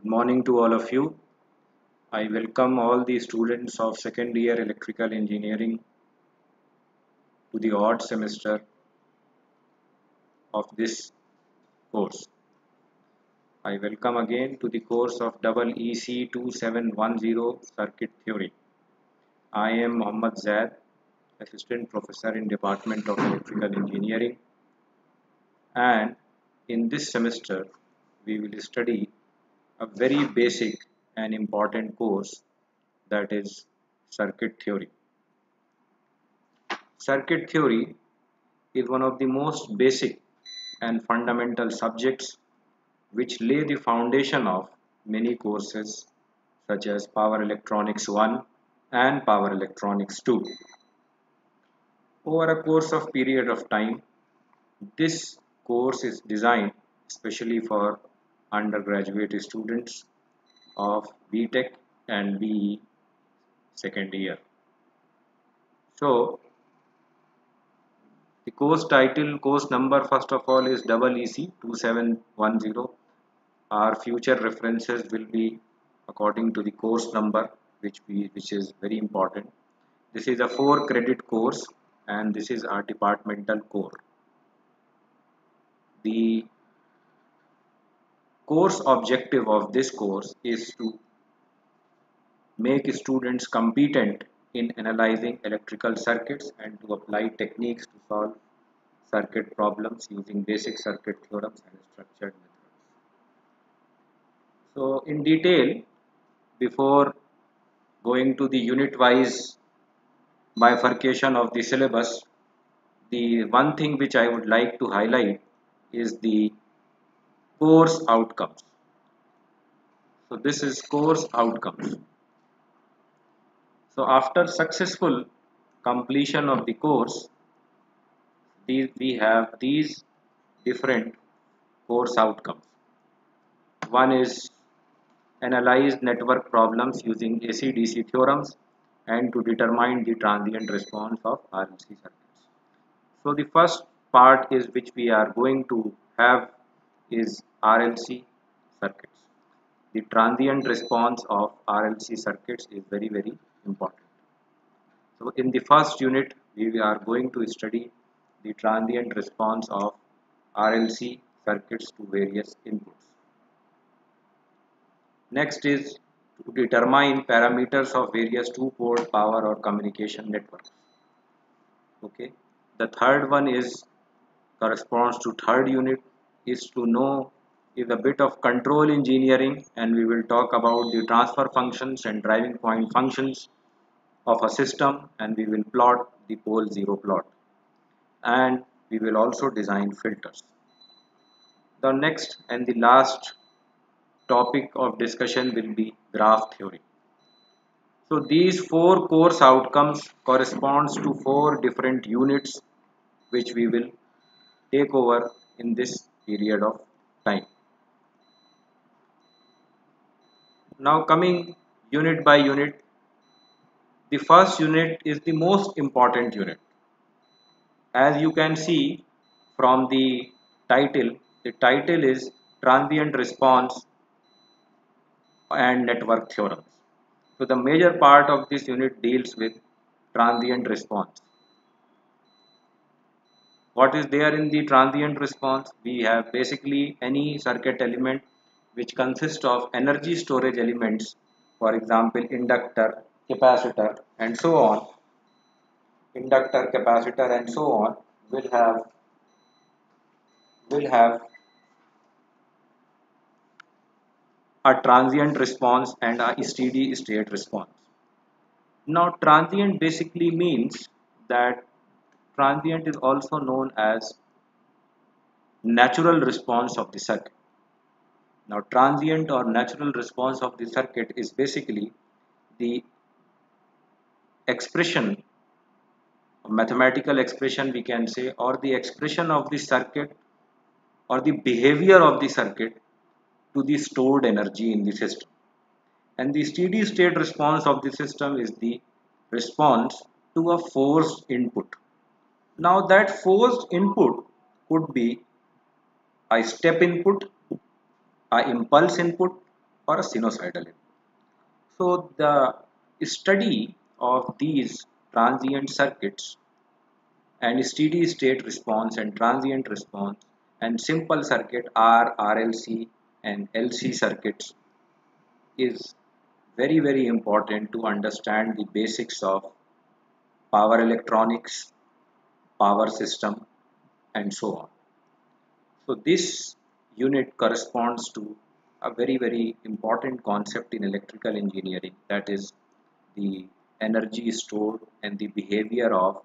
Good morning to all of you. I welcome all the students of second year electrical engineering to the odd semester of this course. I welcome again to the course of EEC 2710 Circuit Theory. I am Mohammad Zaid, Assistant Professor in Department of Electrical Engineering, and in this semester we will study a very basic and important course, that is circuit theory. Circuit theory is one of the most basic and fundamental subjects which lay the foundation of many courses such as Power Electronics 1 and Power Electronics 2. Over a course of period of time, this course is designed especially for undergraduate students of BTech and BE second year. So, the course title, course number first of all is EEC 2710. Our future references will be according to the course number, which is very important. This is a 4-credit course and this is our departmental core. The course objective of this course is to make students competent in analyzing electrical circuits and to apply techniques to solve circuit problems using basic circuit theorems and structured methods. So in detail, before going to the unit-wise bifurcation of the syllabus, the one thing which I would like to highlight is the course outcomes. So this is course outcomes. So after successful completion of the course, we have these different course outcomes. One is analyze network problems using AC-DC theorems and to determine the transient response of RLC circuits. So the first part is which we are going to have is RLC circuits. The transient response of RLC circuits is very important. So in the first unit we are going to study the transient response of RLC circuits to various inputs. Next is to determine parameters of various two-port power or communication networks. Okay. The third one is corresponds to third unit, is to know is a bit of control engineering, and we will talk about the transfer functions and driving point functions of a system, and we will plot the pole zero plot, and we will also design filters. The next and the last topic of discussion will be graph theory. So these 4 course outcomes corresponds to 4 different units which we will take over in this period of time. Now coming unit by unit, the first unit is the most important unit. As you can see from the title is transient response and network theorems. So the major part of this unit deals with transient response. What is there in the transient response? We have basically any circuit element which consists of energy storage elements, for example inductor, capacitor and so on. Inductor, capacitor and so on will have a transient response and a steady state response. Now transient basically means that transient is also known as natural response of the circuit. Now transient or natural response of the circuit is basically the expression, mathematical expression we can say, or the expression of the circuit or the behavior of the circuit to the stored energy in the system. And the steady state response of the system is the response to a forced input. Now that forced input could be a step input, a impulse input or a sinusoidal input. So the study of these transient circuits and steady state response and transient response and simple circuit RLC and LC circuits is very important to understand the basics of power electronics, power system, and so on. So this unit corresponds to a very important concept in electrical engineering, that is the energy stored and the behavior of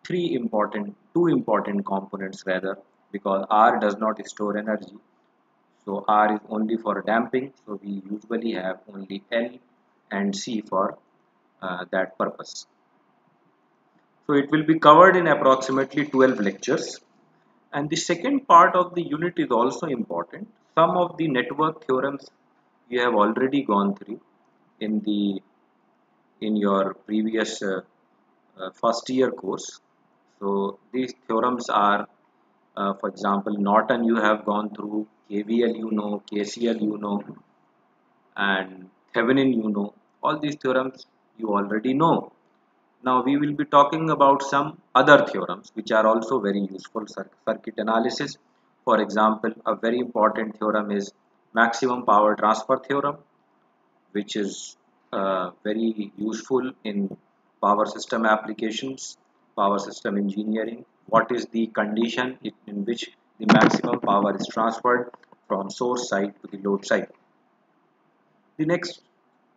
two important components rather, because R does not store energy. So R is only for damping, so we usually have only L and C for that purpose. So it will be covered in approximately 12 lectures. And the second part of the unit is also important. Some of the network theorems you have already gone through in your previous first year course. So these theorems are, for example, Norton you have gone through, KVL you know, KCL you know, and Thevenin you know. All these theorems you already know. Now we will be talking about some other theorems which are also very useful circuit analysis. For example, a very important theorem is maximum power transfer theorem, which is very useful in power system applications, power system engineering. What is the condition in which the maximum power is transferred from source side to the load side? The next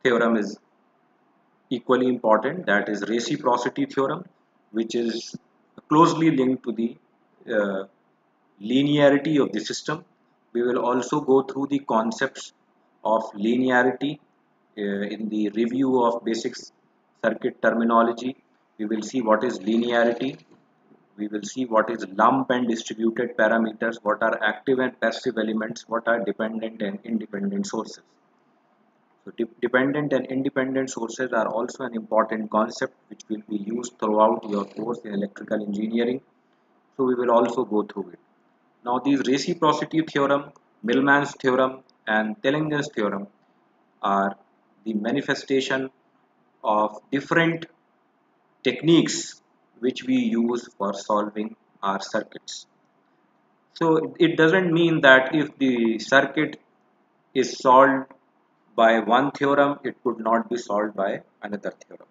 theorem is equally important, that is reciprocity theorem, which is closely linked to the uh, linearity of the system. We will also go through the concepts of linearity in the review of basic circuit terminology. We will see what is linearity, we will see what is lump and distributed parameters, what are active and passive elements, what are dependent and independent sources. So dependent and independent sources are also an important concept which will be used throughout your course in electrical engineering. So we will also go through it. Now these reciprocity theorem, Millman's theorem and Thelingen's theorem are the manifestation of different techniques which we use for solving our circuits. So it doesn't mean that if the circuit is solved by one theorem, it could not be solved by another theorem.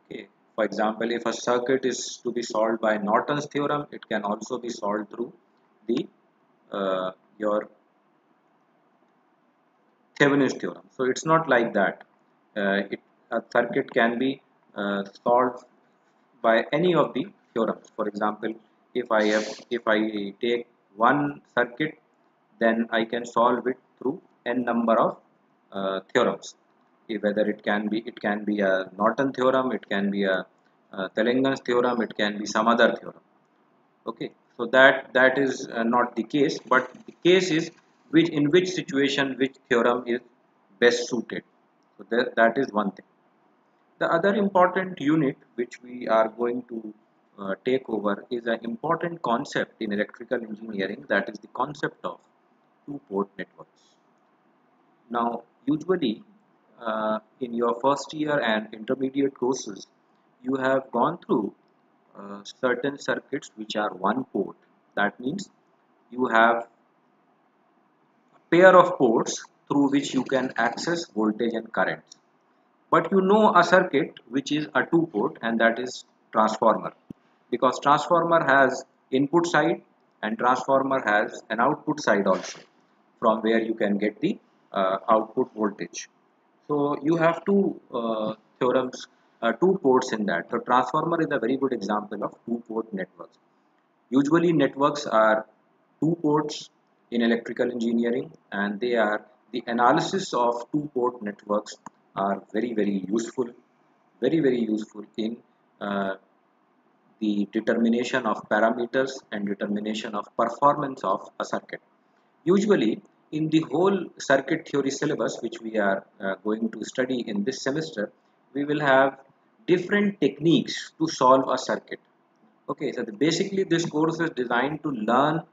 Okay. For example, if a circuit is to be solved by Norton's theorem, it can also be solved through the your Thevenin's theorem. So it's not like that. A circuit can be solved by any of the theorems. For example, if I take one circuit, then I can solve it through n number of theorems. Whether it can be a Norton theorem, it can be a Thelingen's theorem, it can be some other theorem. Okay, so that is not the case, but the case is in which situation which theorem is best suited. So that is one thing. The other important unit which we are going to take over is an important concept in electrical engineering, that is the concept of two-port networks. Now, usually in your first year and intermediate courses, you have gone through certain circuits which are one port. That means you have a pair of ports through which you can access voltage and current. But you know a circuit which is a two port, and that is transformer, because transformer has input side and transformer has an output side also, from where you can get the output voltage. So you have two ports in that. So transformer is a very good example of two port networks. Usually networks are two ports in electrical engineering, and they are the analysis of two port networks are very useful in uh, the determination of parameters and determination of performance of a circuit. Usually in the whole circuit theory syllabus which we are going to study in this semester, we will have different techniques to solve a circuit. Okay, so basically this course is designed to learn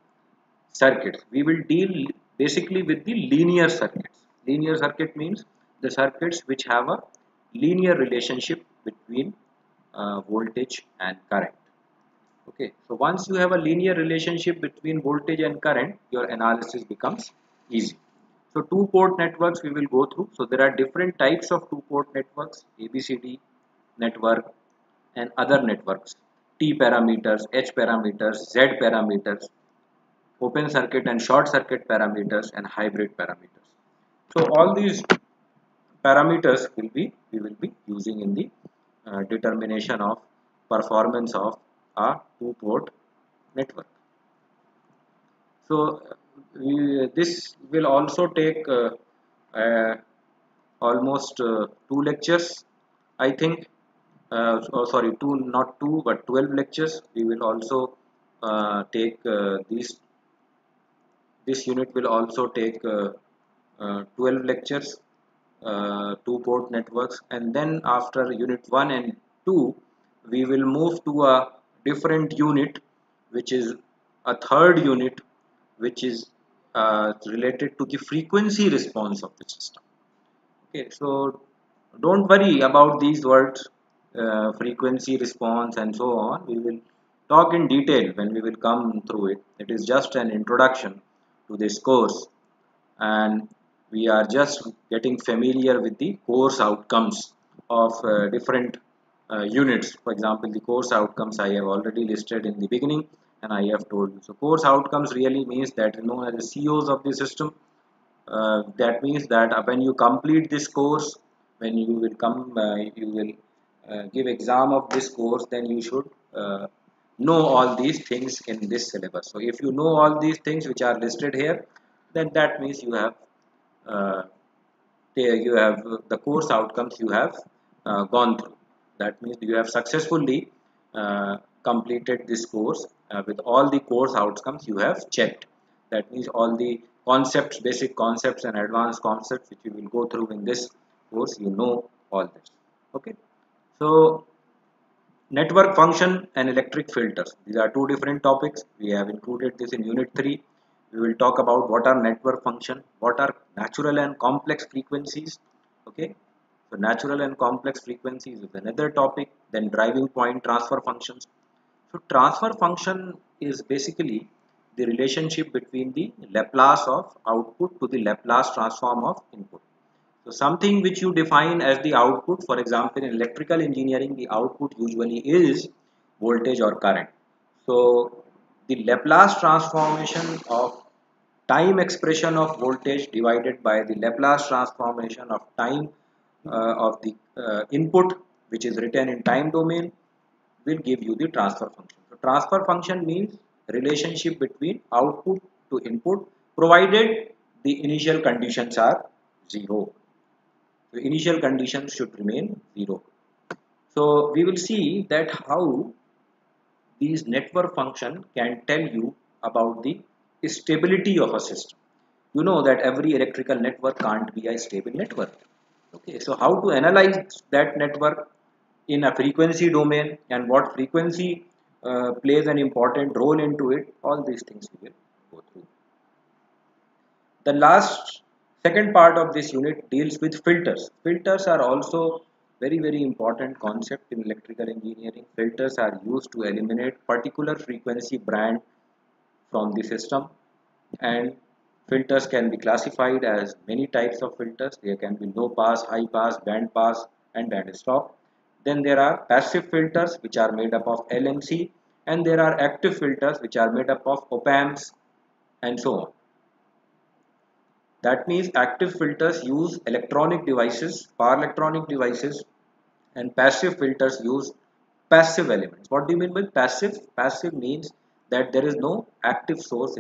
circuits. We will deal basically with the linear circuits. Linear circuit means the circuits which have a linear relationship between voltage and current. Okay, so once you have a linear relationship between voltage and current, your analysis becomes easy. So two port networks we will go through. So there are different types of two port networks: ABCD network and other networks, T parameters, H parameters, Z parameters, open circuit and short circuit parameters, and hybrid parameters. So all these parameters we will be using in the determination of performance of a two port network. So this will also take almost two lectures, I think. Oh, sorry, two, not two, but 12 lectures. We will also take these. This unit will also take 12 lectures, two port networks, and then after unit 1 and 2, we will move to a different unit, which is a third unit, which is related to the frequency response of the system. Okay, so don't worry about these words, frequency response and so on. We will talk in detail when we will come through it. It is just an introduction to this course, and we are just getting familiar with the course outcomes of different units. For example, the course outcomes I have already listed in the beginning, and I have told you. So course outcomes really means that known as the COs of the system. That means that when you complete this course, when you will come, you will give exam of this course, then you should know all these things in this syllabus. So if you know all these things which are listed here, then that means uh, you have the course outcomes you have gone through. That means you have successfully completed this course with all the course outcomes you have checked. That means all the concepts, basic concepts and advanced concepts which you will go through in this course, you know all this. Okay, so network function and electric filters, these are two different topics. We have included this in unit 3. We will talk about what are network function, what are natural and complex frequencies. Okay, so natural and complex frequencies is another topic. Then driving point transfer functions. So transfer function is basically the relationship between the Laplace of output to the Laplace transform of input. So something which you define as the output, for example, in electrical engineering, the output usually is voltage or current. So the Laplace transformation of time expression of voltage divided by the Laplace transformation of time of the input, which is written in time domain, will give you the transfer function. So transfer function means relationship between output to input, provided the initial conditions are 0. The initial conditions should remain 0. So we will see that how these network function can tell you about the stability of a system. You know that every electrical network can't be a stable network. Okay, so how to analyze that network in a frequency domain, and what frequency plays an important role into it, all these things we will go through. The last second part of this unit deals with filters. Filters are also very important concept in electrical engineering. Filters are used to eliminate particular frequency band from the system, and filters can be classified as many types of filters. There can be low pass, high pass, pass, and band stop. Then there are passive filters which are made up of LMC, and there are active filters which are made up of op-amps and so on. That means active filters use electronic devices, power electronic devices, and passive filters use passive elements. What do you mean by passive? Passive means that there is no active source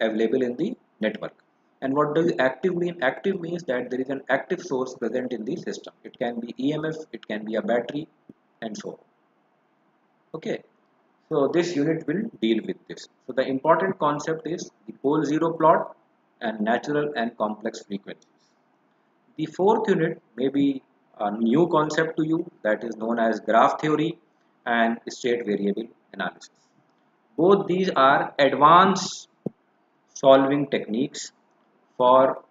available in the network. And what does active mean? Active means that there is an active source present in the system. It can be EMF, it can be a battery, and so on. Okay, so this unit will deal with this. So the important concept is the pole zero plot and natural and complex frequencies. The fourth unit may be a new concept to you, that is known as graph theory and state variable analysis. Both these are advanced solving techniques for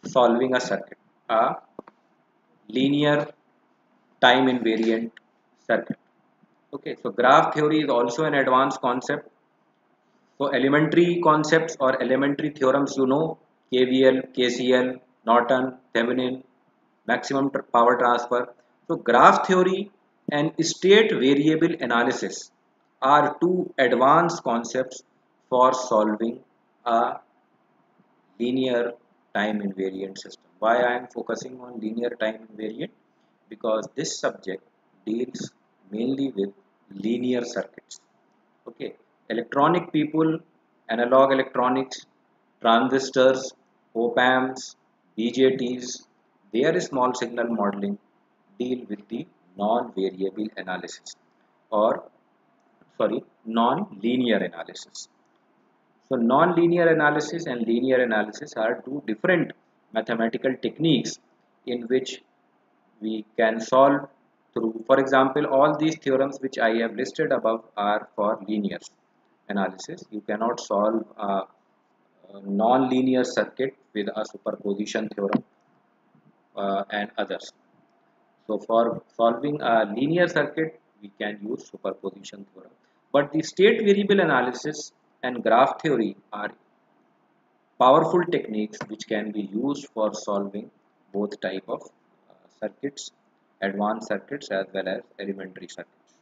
solving a circuit, a linear time invariant circuit. Okay, so graph theory is also an advanced concept. So elementary concepts or elementary theorems, you know, KVL, KCL, Norton, Thevenin, maximum power transfer. So graph theory and state variable analysis are two advanced concepts for solving a linear time invariant system. Why I am focusing on linear time invariant? Because this subject deals mainly with linear circuits. Okay, electronic people, analog electronics, transistors, op amps, BJTs, their small signal modeling deal with the non-variable analysis, or sorry, non-linear analysis. So non-linear analysis and linear analysis are two different mathematical techniques in which we can solve through, for example, all these theorems which I have listed above are for linear analysis. You cannot solve a non-linear circuit with a superposition theorem and others. So for solving a linear circuit, we can use superposition theorem. But the state variable analysis and graph theory are powerful techniques which can be used for solving both type of circuits, advanced circuits as well as elementary circuits.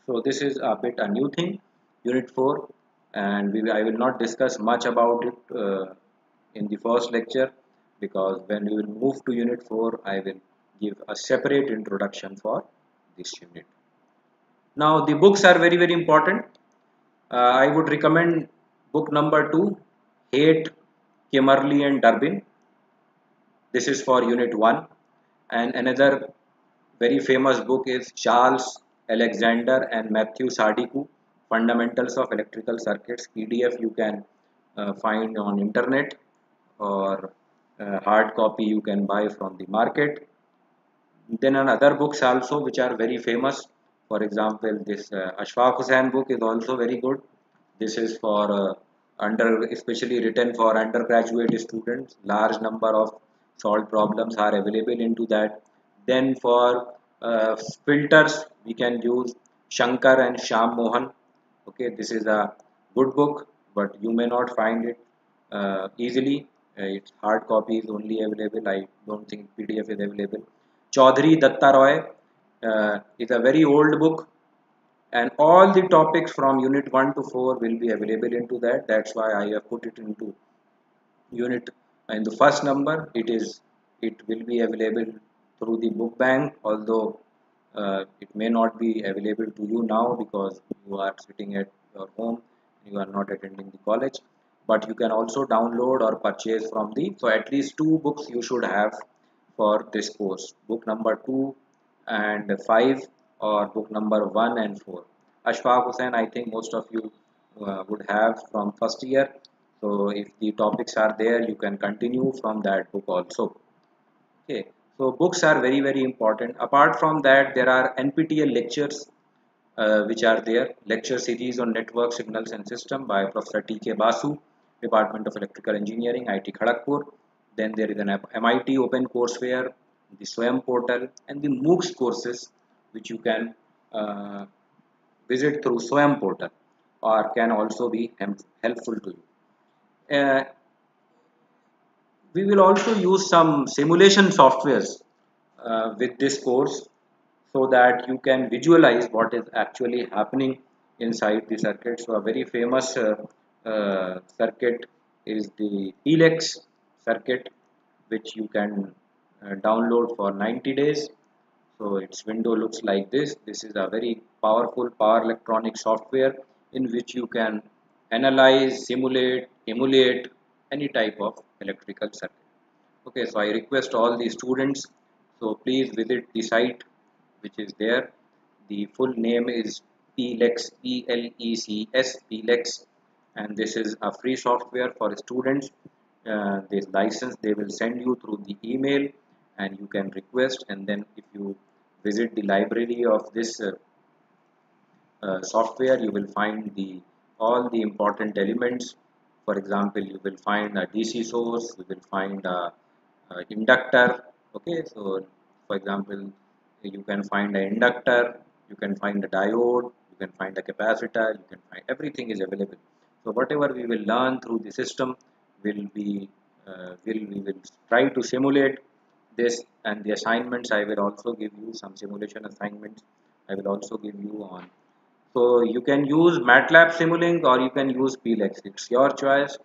So this is a bit a new thing, unit 4, and I will not discuss much about it in the first lecture, because when we will move to unit 4 I will give a separate introduction for this unit. Now the books are very important. I would recommend book number 2, Haight, Kimmerly and Durbin. This is for unit 1. And another very famous book is Charles Alexander and Matthew Sadiku, Fundamentals of Electrical Circuits. PDF you can find on internet, or hard copy you can buy from the market. Then another books also which are very famous. For example, this Ashfaq Hussain book is also very good. This is for especially written for undergraduate students. Large number of solved problems are available into that. Then for filters, we can use Shankar and Shyam Mohan. Okay, this is a good book, but you may not find it easily. Its hard copy is only available. I don't think PDF is available. Chaudhary Datta Roy is a very old book, and all the topics from unit 1 to 4 will be available into that. That's why I have put it into unit in the first number. It will be available through the book bank, although it may not be available to you now because you are sitting at your home, you are not attending the college. But you can also download or purchase from the, so at least 2 books you should have for this course, book number 2 and 5, or book number 1 and 4. Ashfaq Hussain, I think most of you would have from first year. So if the topics are there, you can continue from that book also. Okay. So books are very important. Apart from that, there are NPTEL lectures which are there. Lecture series on network signals and system by Professor T.K. Basu, Department of Electrical Engineering, IT Kharagpur. Then there is an MIT Open Courseware, the SWAYAM portal, and the MOOCs courses which you can visit through SWAYAM portal, or can also be helpful to you. We will also use some simulation softwares with this course, so that you can visualize what is actually happening inside the circuit. So a very famous circuit is the PLEX circuit, which you can download for 90 days. So its window looks like this. This is a very powerful power electronic software in which you can analyze, simulate, emulate any type of electrical circuit. Okay, so I request all the students, so please visit the site which is there. The full name is PLEX, PLECS, PLEX, and this is a free software for students. This license they will send you through the email, and you can request, and then if you visit the library of this software, you will find all the important elements for example, you will find a DC source, you will find a inductor. Okay, so for example, you can find an inductor, you can find a diode, you can find a capacitor, you can find everything is available. So whatever we will learn through the system will be we will try to simulate this. And the assignments, I will also give you some simulation assignments. I will also give you on, so you can use MATLAB Simulink or you can use PLEX. It's your choice,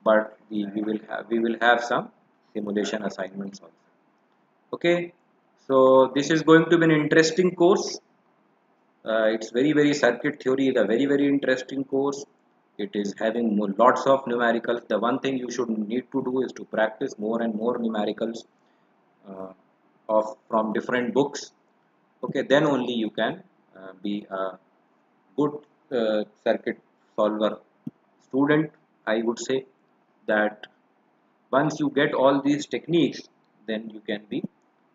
but we will have some simulation assignments also. Okay, so this is going to be an interesting course. It's very circuit theory is a very interesting course. It is having lots of numericals. The one thing you should need to do is to practice more and more numericals uh, of from different books. Okay, then only you can be a good circuit solver student. I would say that once you get all these techniques, then you can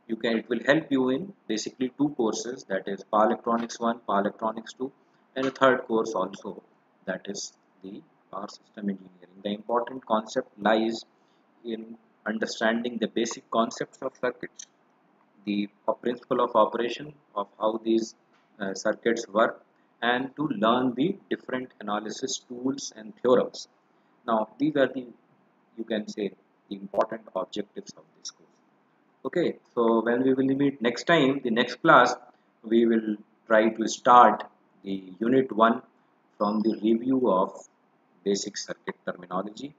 it will help you in basically two courses, that is power electronics 1, power electronics 2, and a third course also, that is the power system engineering. The important concept lies in understanding the basic concepts of circuits, the principle of operation of how these circuits work, and to learn the different analysis tools and theorems. Now these are the, you can say, the important objectives of this course. Okay, so when we will meet next time, the next class, we will try to start the unit 1 from the review of basic circuit terminology.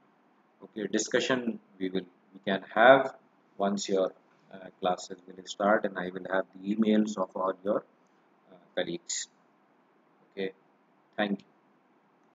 Okay, discussion we can have once your classes will start, and I will have the emails of all your colleagues. Okay, thank you.